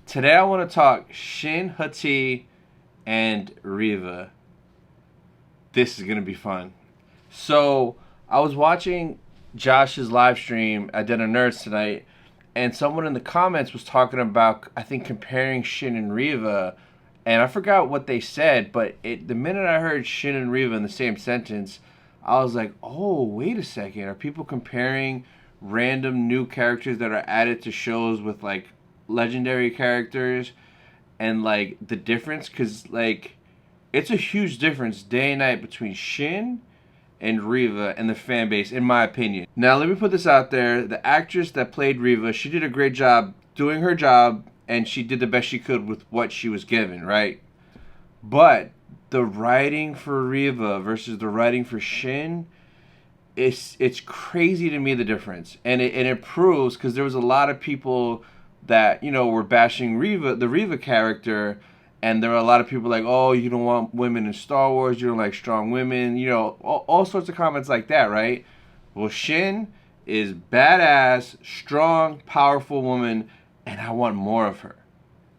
Today I want to talk Shin Hati and Reva. This is gonna be fun. So I was watching Josh's live stream at Dead of Nerds tonight, and someone in the comments was talking about, I think, comparing Shin and Reva, and I forgot what they said, but the minute I heard Shin and Reva in the same sentence, I was like, oh, wait a second, are people comparing random new characters that are added to shows with like legendary characters, and like the difference? Because like it's a huge difference day and night between Shin and Reva and the fan base, in my opinion. Now, let me put this out there. The actress that played Reva, she did a great job doing her job, and she did the best she could with what she was given, right? But the writing for Reva versus the writing for Shin, it's crazy to me, the difference. And it proves, because there was a lot of people that, you know, were bashing Reva, the Reva character, and there were a lot of people like, oh, you don't want women in Star Wars, you don't like strong women, you know, all sorts of comments like that, right? Well, Shin is badass, strong, powerful woman, and I want more of her.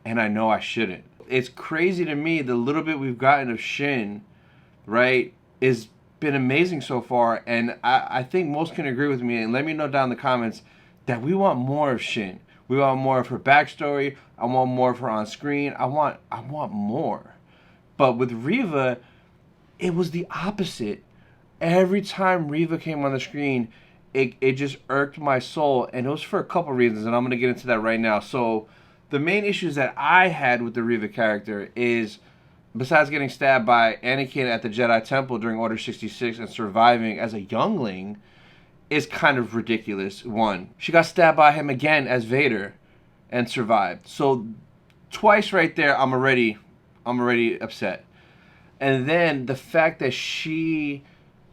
And I know I shouldn't. It's crazy to me, the little bit we've gotten of Shin, right, is been amazing so far, and I think most can agree with me, and let me know down in the comments that we want more of Shin. We want more of her backstory. I want more of her on screen. I want more. But with Reva, it was the opposite. Every time Reva came on the screen, it just irked my soul, and it was for a couple reasons, and I'm going to get into that right now. So the main issues that I had with the Reva character is, besides getting stabbed by Anakin at the Jedi Temple during Order 66 and surviving as a youngling, is kind of ridiculous. One, she got stabbed by him again as Vader and survived. So twice right there, I'm already upset. And then the fact that she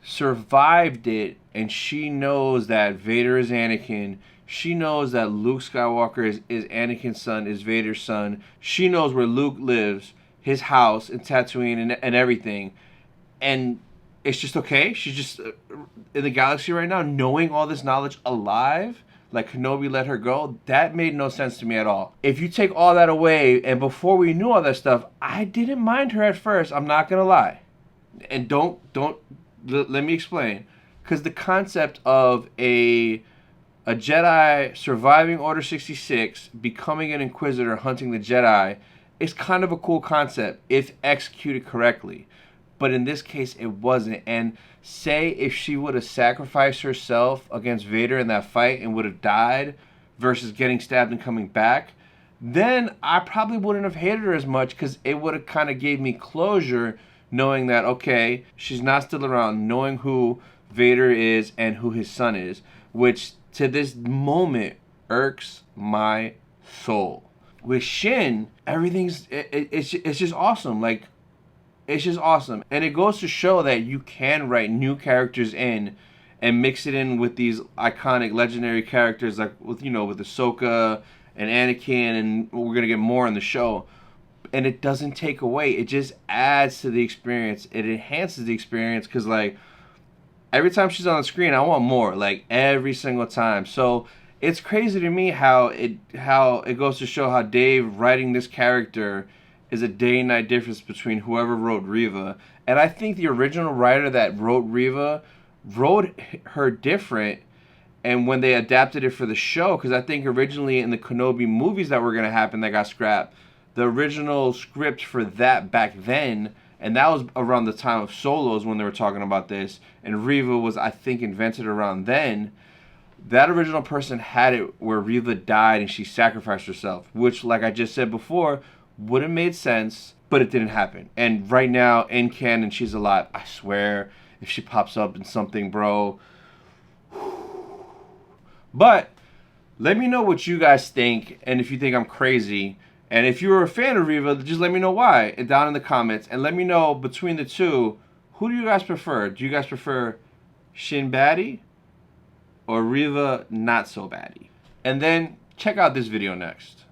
survived it, and she knows that Vader is Anakin. She knows that Luke Skywalker is Anakin's son, is Vader's son. She knows where Luke lives, his house in Tatooine and everything. And it's just okay. She's just in the galaxy right now, knowing all this knowledge, alive. Like Kenobi let her go. That made no sense to me at all. If you take all that away, and before we knew all that stuff, I didn't mind her at first. I'm not gonna lie. And let me explain. Because the concept of a Jedi surviving Order 66, becoming an Inquisitor, hunting the Jedi, is kind of a cool concept if executed correctly. But in this case, it wasn't. And say if she would have sacrificed herself against Vader in that fight and would have died versus getting stabbed and coming back, then I probably wouldn't have hated her as much, because it would have kind of gave me closure, knowing that, okay, she's not still around, knowing who Vader is and who his son is, which to this moment irks my soul. With Shin, it's just awesome. Like, it's just awesome. And it goes to show that you can write new characters in and mix it in with these iconic, legendary characters, like with Ahsoka and Anakin, and we're going to get more in the show. And it doesn't take away. It just adds to the experience. It enhances the experience, because, like, every time she's on the screen, I want more. Like, every single time. So it's crazy to me how it goes to show how Dave writing this character is a day and night difference between whoever wrote Reva. And I think the original writer that wrote Reva wrote her different, and when they adapted it for the show, because I think originally in the Kenobi movies that were going to happen that got scrapped, the original script for that back then, and that was around the time of Solos when they were talking about this, and Reva was, I think, invented around then. That original person had it where Reva died and she sacrificed herself, which, like I just said before, would have made sense, but it didn't happen. And right now, in canon, she's alive. I swear, if she pops up in something, bro. But let me know what you guys think, and if you think I'm crazy. And if you're a fan of Reva, just let me know why down in the comments. And let me know, between the two, who do you guys prefer? Do you guys prefer Shin baddie or Reva not so baddie? And then check out this video next.